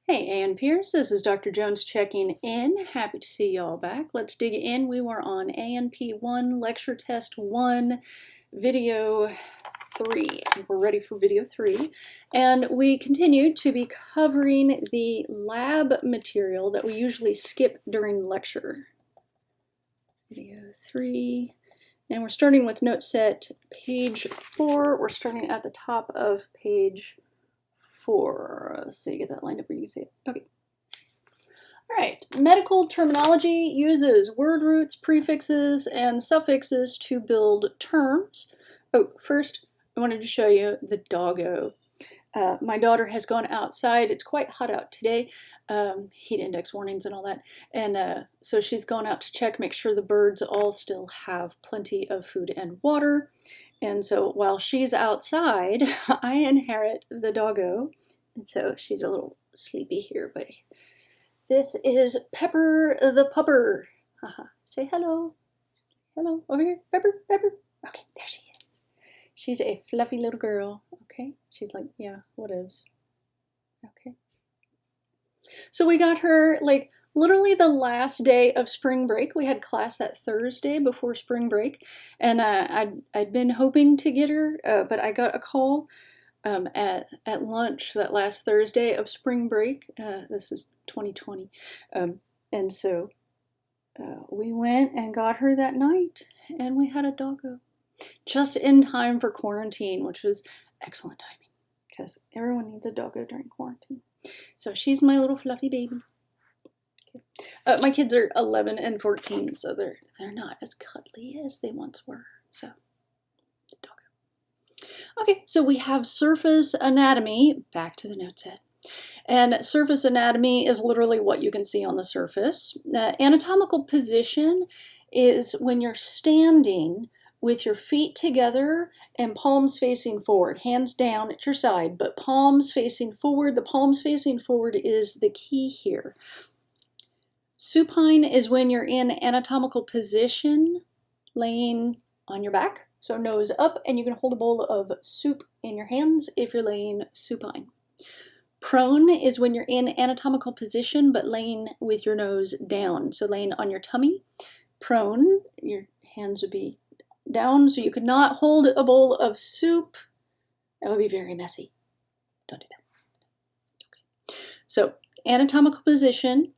Hey, ANPers, this is Dr. Jones checking in. Happy to see y'all back. Let's dig in. We were on ANP1, Lecture Test 1, Video 3. I think we're ready for Video 3. And we continue to be covering the lab material that we usually skip during lecture. Video 3. And we're starting with Noteset page 4. We're starting at the top of page 4. Let's see, get that lined up where you can see it. Okay. All right. Medical terminology uses word roots, prefixes, and suffixes to build terms. Oh, first, I wanted to show you the doggo. My daughter has gone outside. It's quite hot out today. Heat index warnings and all that. And so she's gone out to check, make sure the birds all still have plenty of food and water. And so while she's outside, I inherit the doggo. And so she's a little sleepy here, but this is Pepper the pupper. Say hello. Hello. Over here. Pepper, Pepper. Okay, there she is. She's a fluffy little girl. Okay. She's like, yeah, whatevs. Okay. So we got her like literally the last day of spring break. We had class that Thursday before spring break, and I'd been hoping to get her, but I got a call at lunch that last Thursday of spring break. This is 2020, and so we went and got her that night, and we had a doggo just in time for quarantine, which was excellent timing because everyone needs a doggo during quarantine. So she's my little fluffy baby. Okay. My kids are 11 and 14, so they're not as cuddly as they once were. So, doggo. Okay, so we have surface anatomy. Back to the note set. And surface anatomy is literally what you can see on the surface. Anatomical position is when you're standing with your feet together and palms facing forward, hands down at your side, but palms facing forward. The palms facing forward is the key here. Supine is when you're in anatomical position, laying on your back, so nose up, and you can hold a bowl of soup in your hands if you're laying supine. Prone is when you're in anatomical position, but laying with your nose down, so laying on your tummy. Prone, your hands would be down, so you could not hold a bowl of soup. That would be very messy. Don't do that. Okay. So anatomical position,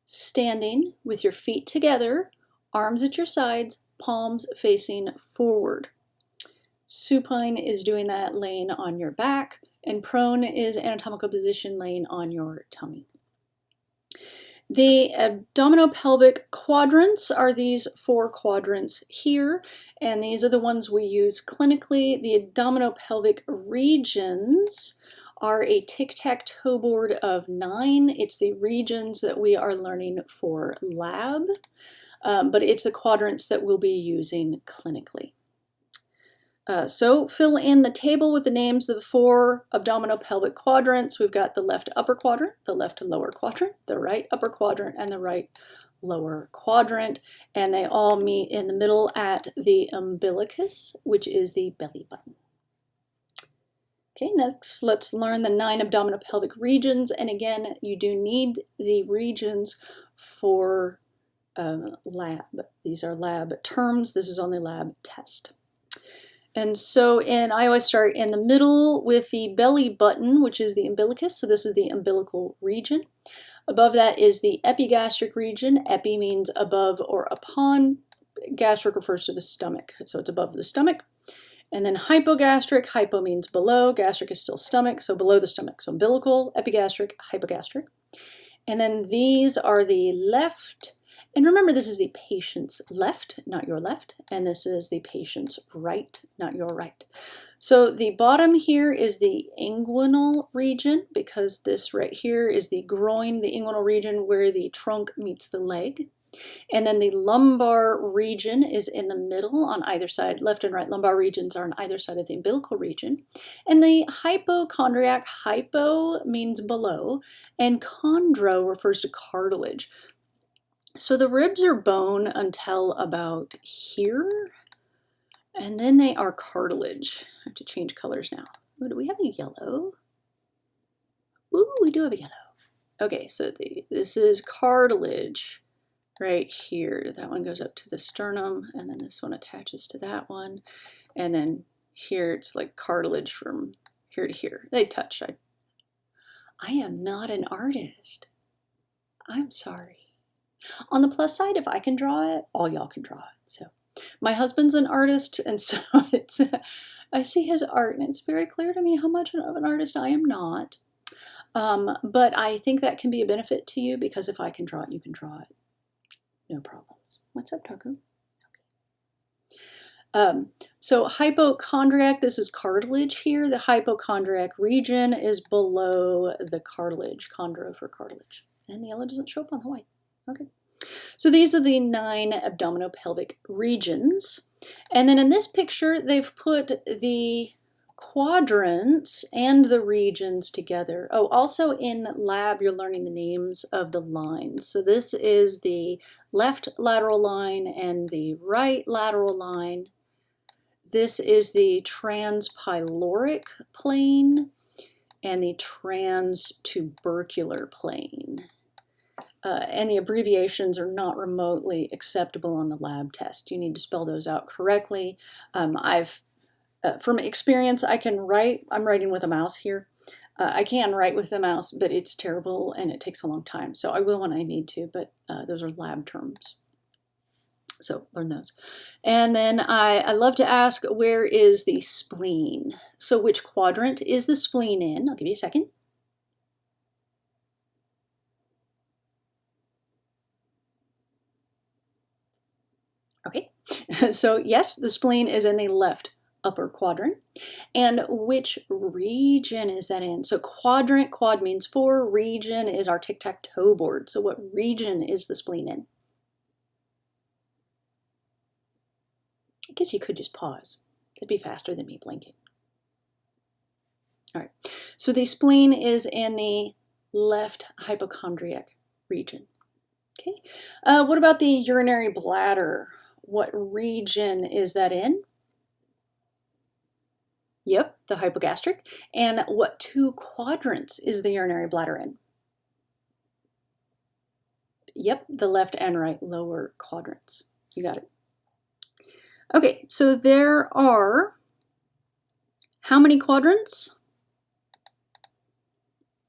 standing with your feet together, arms at your sides, palms facing forward. Supine is doing that laying on your back, and prone is anatomical position laying on your tummy. The abdominopelvic quadrants are these 4 quadrants here, and these are the ones we use clinically. The abdominopelvic regions are a tic-tac-toe board of 9. It's the regions that we are learning for lab, but it's the quadrants that we'll be using clinically. So fill in the table with the names of the 4 abdominopelvic quadrants. We've got the left upper quadrant, the left lower quadrant, the right upper quadrant, and the right lower quadrant. And they all meet in the middle at the umbilicus, which is the belly button. Okay, next let's learn the 9 abdominopelvic regions. And again, you do need the regions for lab. These are lab terms. This is on the lab test. And so I always start in the middle with the belly button, which is the umbilicus. So this is the umbilical region. Above that is the epigastric region. Epi means above or upon. Gastric refers to the stomach, so it's above the stomach. And then hypogastric, hypo means below. Gastric is still stomach, so below the stomach. So umbilical, epigastric, hypogastric. And then these are the left. And remember, this is the patient's left, not your left, and this is the patient's right, not your right. So the bottom here is the inguinal region, because this right here is the groin, the inguinal region where the trunk meets the leg. And then the lumbar region is in the middle on either side. Left and right lumbar regions are on either side of the umbilical region. And the hypochondriac, hypo means below, and chondro refers to cartilage. So the ribs are bone until about here, and then they are cartilage. I have to change colors now. Ooh, do we have a yellow? Ooh, we do have a yellow. Okay, so this is cartilage right here. That one goes up to the sternum, and then this one attaches to that one. And then here it's like cartilage from here to here. They touch. I am not an artist. I'm sorry. On the plus side, if I can draw it, all y'all can draw it. So my husband's an artist, and so I see his art, and it's very clear to me how much of an artist I am not. But I think that can be a benefit to you, because if I can draw it, you can draw it. No problems. What's up, Taku? Okay. So hypochondriac, this is cartilage here. The hypochondriac region is below the cartilage, chondro for cartilage. And the yellow doesn't show up on the white. Okay. So these are the 9 abdominopelvic regions. And then in this picture, they've put the quadrants and the regions together. Oh, also in lab, you're learning the names of the lines. So this is the left lateral line and the right lateral line. This is the transpyloric plane and the transtubercular plane. And the abbreviations are not remotely acceptable on the lab test. You need to spell those out correctly. From experience, I can write. I'm writing with a mouse here. I can write with the mouse, but it's terrible and it takes a long time. So I will when I need to, but those are lab terms. So learn those. And then I love to ask, where is the spleen? So which quadrant is the spleen in? I'll give you a second. Okay, so yes, the spleen is in the left upper quadrant. And which region is that in? So quadrant, quad means 4, region is our tic-tac-toe board. So what region is the spleen in? I guess you could just pause. It'd be faster than me blinking. All right, so the spleen is in the left hypochondriac region. Okay, what about the urinary bladder? What region is that in? Yep, the hypogastric. And what 2 quadrants is the urinary bladder in? Yep, the left and right lower quadrants. You got it. Okay, so there are how many quadrants?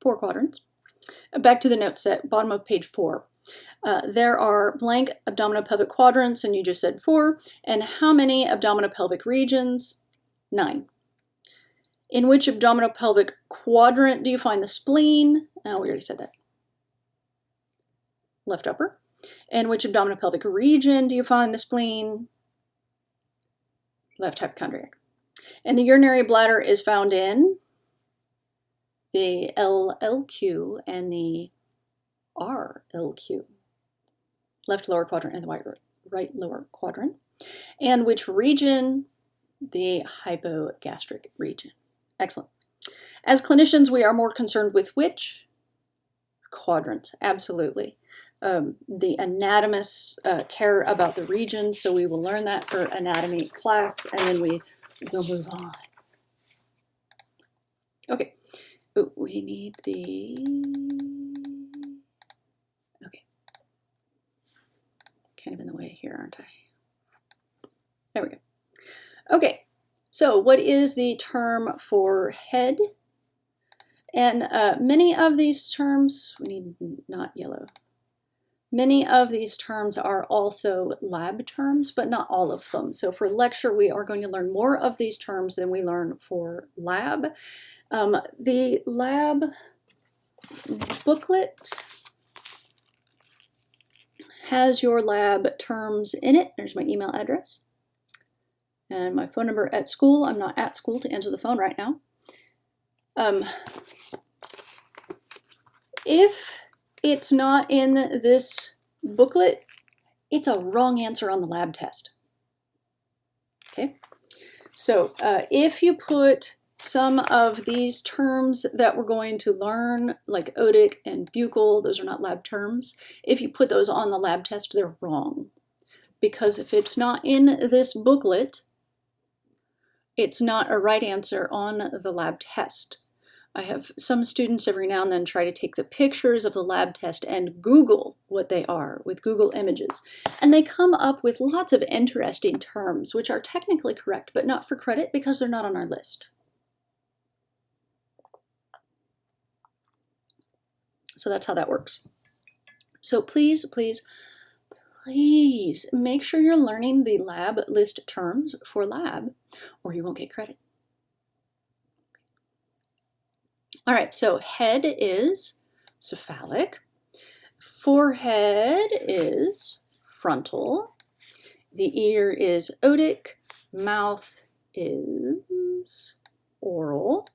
4 quadrants. Back to the note set, bottom of page 4. There are blank abdominopelvic quadrants, and you just said 4. And how many abdominopelvic regions? 9. In which abdominopelvic quadrant do you find the spleen? Oh, we already said that. Left upper. And which abdominopelvic region do you find the spleen? Left hypochondriac. And the urinary bladder is found in the LLQ and the RLQ. Left lower quadrant and the right lower quadrant. And which region? The hypogastric region. Excellent. As clinicians, we are more concerned with which? Quadrants, absolutely. The anatomists care about the regions, so we will learn that for anatomy class, and then we will move on. Okay, ooh, we need the, okay, kind of in the way here, aren't I? There we go. Okay, so what is the term for head? And many of these terms, we need not yellow. Many of these terms are also lab terms, but not all of them. So for lecture, we are going to learn more of these terms than we learn for lab. The lab booklet has your lab terms in it. There's my email address and my phone number at school. I'm not at school to answer the phone right now. If it's not in this booklet, it's a wrong answer on the lab test. Okay, so if you put some of these terms that we're going to learn, like otic and buccal, those are not lab terms. If you put those on the lab test, they're wrong. Because if it's not in this booklet, it's not a right answer on the lab test. I have some students every now and then try to take the pictures of the lab test and Google what they are with Google Images. And they come up with lots of interesting terms, which are technically correct, but not for credit because they're not on our list. So that's how that works. So please, please, please make sure you're learning the lab list terms for lab, or you won't get credit. All right, so head is cephalic, forehead is frontal, the ear is otic, mouth is oral,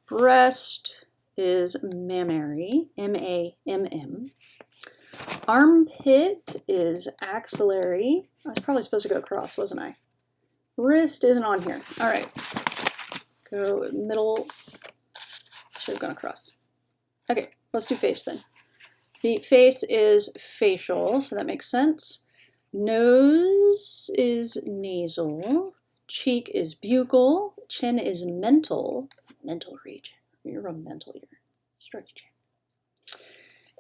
breast is mammary, M-A-M-M, armpit is axillary. I was probably supposed to go across, wasn't I? Wrist isn't on here. All right, go middle. Should have gone across. Okay, let's do face then. The face is facial, so that makes sense. Nose is nasal. Cheek is buccal. Chin is mental. Mental region. You're a mental ear. Stroke your chin.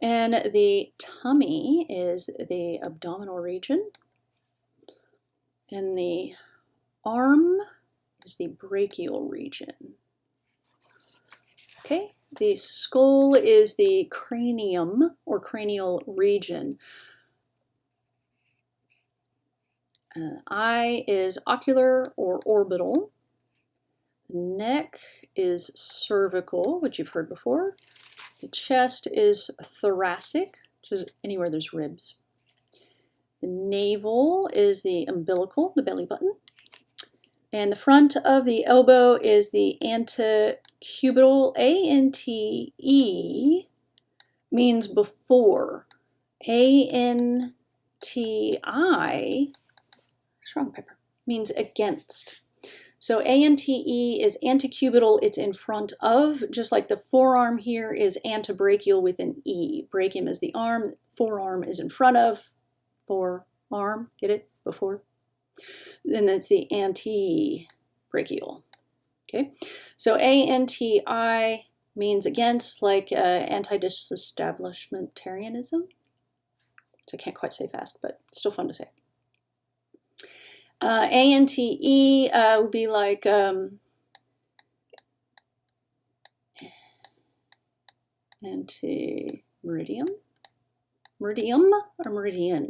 And the tummy is the abdominal region. And the arm is the brachial region. Okay, the skull is the cranium or cranial region. Eye is ocular or orbital. Neck is cervical, which you've heard before. The chest is thoracic, which is anywhere there's ribs. The navel is the umbilical, the belly button. And the front of the elbow is the antecubital. A-N-T-E means before. A-N-T-I, what's wrong, Pepper? Means against. So A-N-T-E is antecubital, it's in front of, just like the forearm here is antebrachial with an E. Brachium is the arm, forearm is in front of, forearm, get it? Before. Then that's the anti-brachial. Okay, so A-N-T-I means against, like anti-disestablishmentarianism, which I can't quite say fast, but still fun to say. A-N-T-E would be like anti-meridium, meridium or meridian?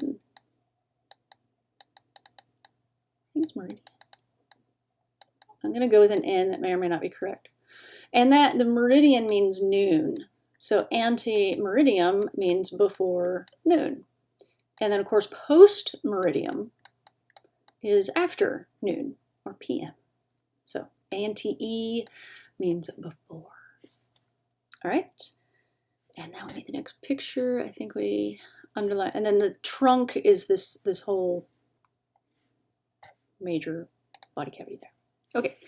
I think it's meridian. I'm going to go with an N that may or may not be correct. And that the meridian means noon. So ante-meridium means before noon. And then of course post-meridium is after noon or PM. So ante means before. All right. And now we need the next picture. I think we underline, and then the trunk is this whole major body cavity there. Okay,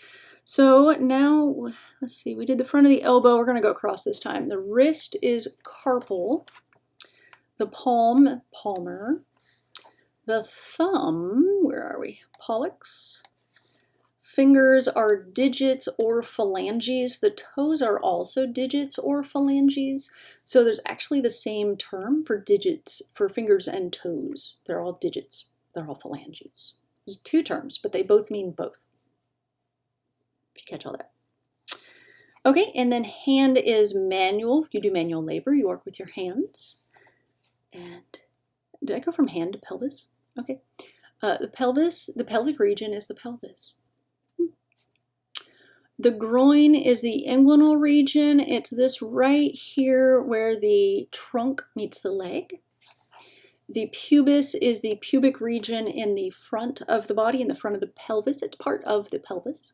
so now let's see, we did the front of the elbow, we're gonna go across this time. The wrist is carpal, the palm, palmar, the thumb, where are we? Pollex. Fingers are digits or phalanges. The toes are also digits or phalanges. So there's actually the same term for digits, for fingers and toes. They're all digits, they're all phalanges. There's two terms, but they both mean both. If you catch all that. Okay, and then hand is manual. You do manual labor, you work with your hands. And did I go from hand to pelvis? Okay. The pelvic region is the pelvis. The groin is the inguinal region. It's this right here where the trunk meets the leg. The pubis is the pubic region in the front of the body, in the front of the pelvis. It's part of the pelvis.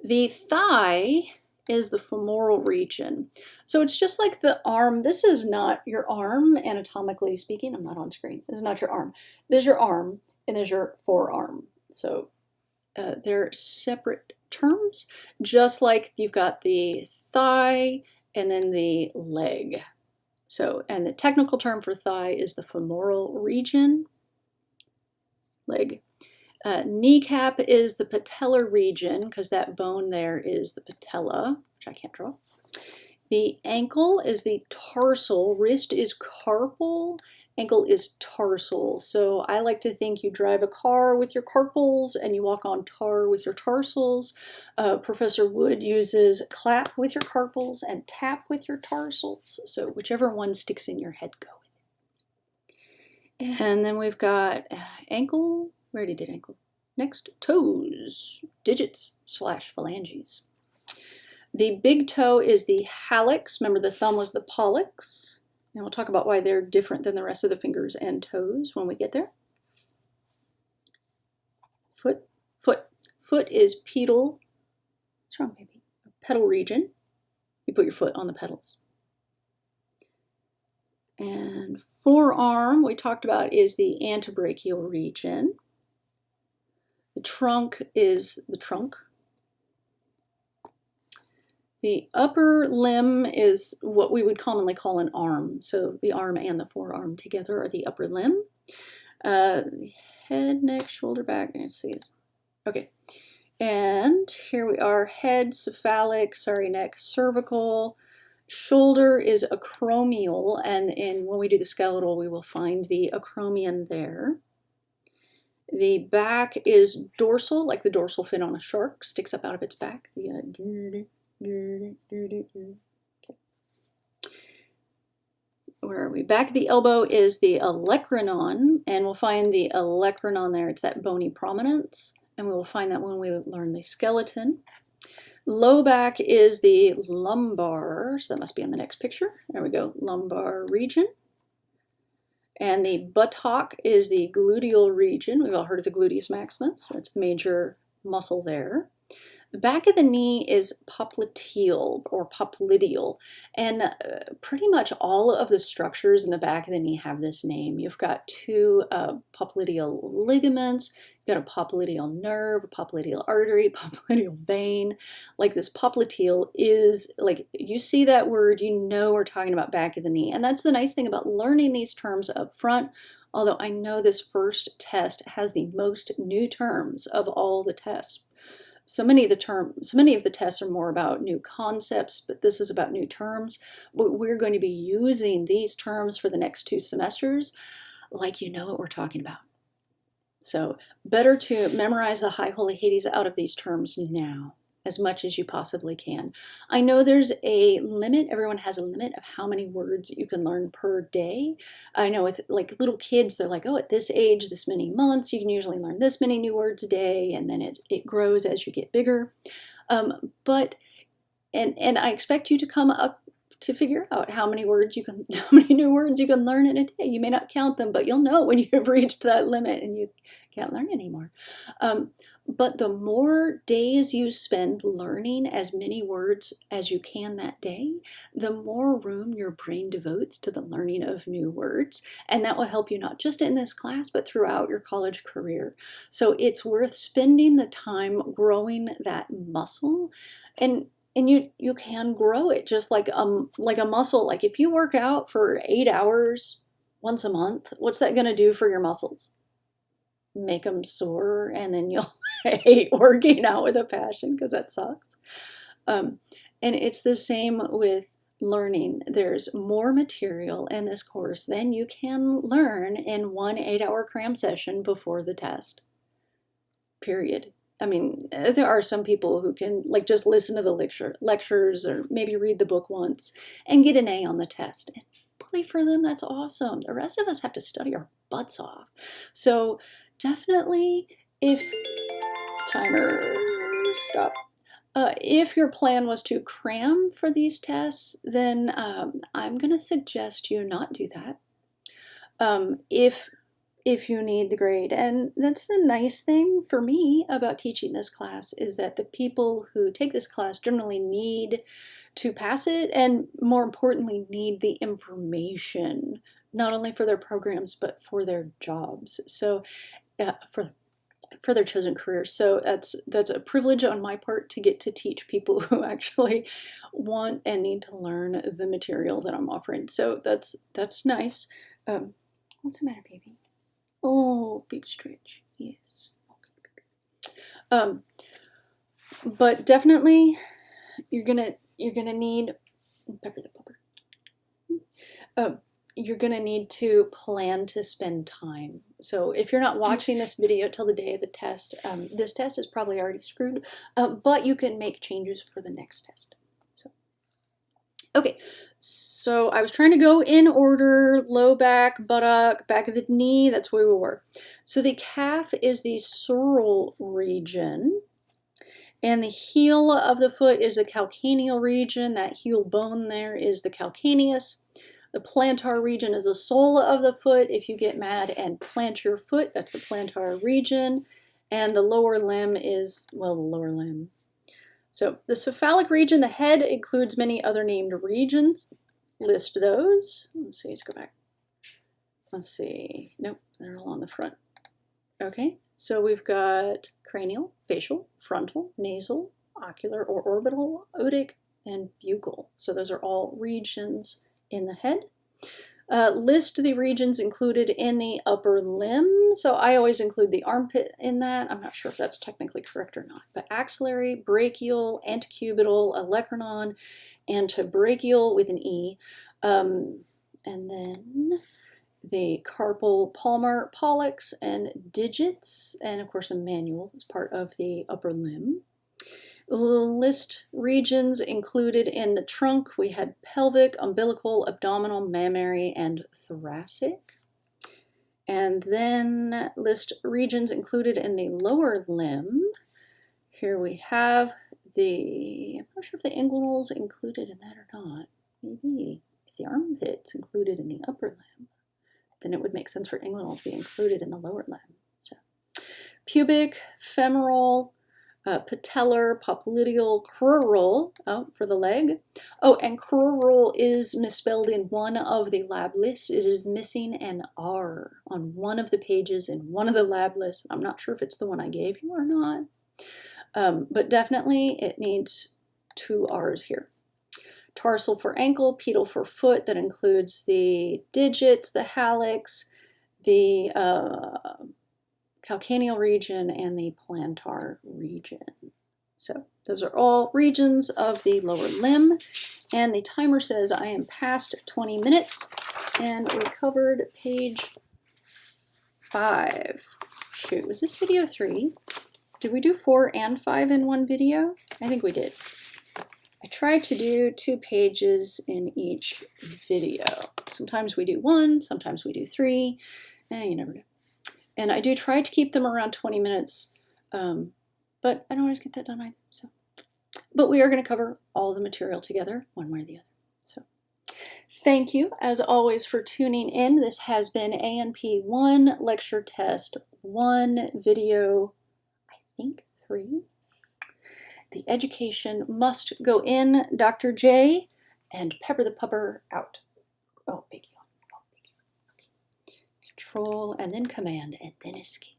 The thigh is the femoral region. So it's just like the arm. This is not your arm, anatomically speaking. I'm not on screen. This is not your arm. There's your arm, and there's your forearm. So they're separate terms, just like you've got the thigh and then the leg. So, and the technical term for thigh is the femoral region, leg. Kneecap is the patellar region, because that bone there is the patella, which I can't draw. The ankle is the tarsal, wrist is carpal, ankle is tarsal. So I like to think you drive a car with your carpals and you walk on tar with your tarsals. Professor Wood uses clap with your carpals and tap with your tarsals. So whichever one sticks in your head, go with it. And then we've got ankle. We already did ankle. Next, toes, digits / phalanges. The big toe is the hallux. Remember, the thumb was the pollex. And we'll talk about why they're different than the rest of the fingers and toes when we get there. Foot. Foot is pedal. What's wrong, baby? Pedal region. You put your foot on the pedals. And forearm, we talked about, is the antebrachial region. The trunk is the trunk. The upper limb is what we would commonly call an arm. So the arm and the forearm together are the upper limb. Head, neck, shoulder, back. Let's see. Okay. And here we are. Head, cephalic, neck, cervical. Shoulder is acromial. And when we do the skeletal, we will find the acromion there. The back is dorsal, like the dorsal fin on a shark, sticks up out of its back. Okay. Where are we? Back of the elbow is the olecranon, and we'll find the olecranon there. It's that bony prominence, and we will find that when we learn the skeleton. Low back is the lumbar, so that must be in the next picture. There we go, lumbar region. And the buttock is the gluteal region. We've all heard of the gluteus maximus. That's the major muscle there. The back of the knee is popliteal or popliteal, and pretty much all of the structures in the back of the knee have this name. You've got two popliteal ligaments, you've got a popliteal nerve, a popliteal artery, popliteal vein. Like this popliteal is, like, you see that word, you know we're talking about back of the knee. And that's the nice thing about learning these terms up front. Although I know this first test has the most new terms of all the tests. So many of the tests are more about new concepts, but this is about new terms. But we're going to be using these terms for the next 2 semesters, like you know what we're talking about. So better to memorize the high holy Hades out of these terms now, as much as you possibly can. I know there's a limit. Everyone has a limit of how many words you can learn per day. I know with like little kids, they're like, oh, at this age, this many months, you can usually learn this many new words a day, and then it grows as you get bigger. But I expect you to come up to figure out how many new words you can learn in a day. You may not count them, but you'll know when you've reached that limit and you can't learn anymore. But the more days you spend learning as many words as you can that day, the more room your brain devotes to the learning of new words. And that will help you not just in this class, but throughout your college career. So it's worth spending the time growing that muscle. And you can grow it just like a muscle. Like if you work out for 8 hours once a month, what's that going to do for your muscles? Make them sore, and then you'll hate working out with a passion because that sucks. And it's the same with learning. There's more material in this course than you can learn in one 8-hour cram session before the test. Period. I mean, there are some people who can like just listen to the lectures or maybe read the book once and get an A on the test. And bully for them, that's awesome. The rest of us have to study our butts off. So definitely, if timer stop. If your plan was to cram for these tests, then I'm going to suggest you not do that. If you need the grade. And that's the nice thing for me about teaching this class, is that the people who take this class generally need to pass it, and more importantly, need the information, not only for their programs, but for their jobs. So for their chosen careers. So that's a privilege on my part to get to teach people who actually want and need to learn the material that I'm offering. So that's nice. What's the matter, baby? Oh, big stretch. Yes. Okay. But definitely you're gonna need pepper the pepper. You're gonna need to plan to spend time. So if you're not watching this video till the day of the test, this test is probably already screwed, but you can make changes for the next test. So, okay, so I was trying to go in order: low back, buttock, back of the knee, that's where we were. So the calf is the sural region, and the heel of the foot is the calcaneal region. That heel bone there is the calcaneus. The plantar region is the sole of the foot. If you get mad and plant your foot, that's the plantar region. And the lower limb is, well, the lower limb. So the cephalic region, the head, includes many other named regions. List those. Let's see, let's go back. Let's see. Nope, they're all on the front. Okay, so we've got cranial, facial, frontal, nasal, ocular or orbital, otic, and buccal. So those are all regions in the head. List the regions included in the upper limb. So I always include the armpit in that. I'm not sure if that's technically correct or not. But axillary, brachial, antecubital, olecranon, antebrachial with an E. And then the carpal palmar, pollex, and digits. And of course the manual is part of the upper limb. List regions included in the trunk. We had pelvic, umbilical, abdominal, mammary, and thoracic. And then list regions included in the lower limb. Here we have I'm not sure if the inguinal's included in that or not. Maybe if the armpit's included in the upper limb, then it would make sense for inguinal to be included in the lower limb. So pubic, femoral, patellar, popliteal, crural, for the leg. Oh, and crural is misspelled in one of the lab lists. It is missing an R on one of the pages in one of the lab lists. I'm not sure if it's the one I gave you or not, but definitely it needs 2 R's here. Tarsal for ankle, pedal for foot. That includes the digits, the hallux, the calcaneal region, and the plantar region. So those are all regions of the lower limb. And the timer says I am past 20 minutes, and we covered page 5. Shoot, was this video 3? Did we do 4 and 5 in one video? I think we did. I try to do 2 pages in each video. Sometimes we do 1, sometimes we do 3, and you never know. And I do try to keep them around 20 minutes, but I don't always get that done either. So, but we are going to cover all the material together, one way or the other. So, thank you, as always, for tuning in. This has been A&P 1, Lecture Test 1, Video, I think 3. The education must go in. Dr. J and Pepper the Pupper out. Oh, big yawn. Oh, big yawn. Okay. Control and then Command and then Escape.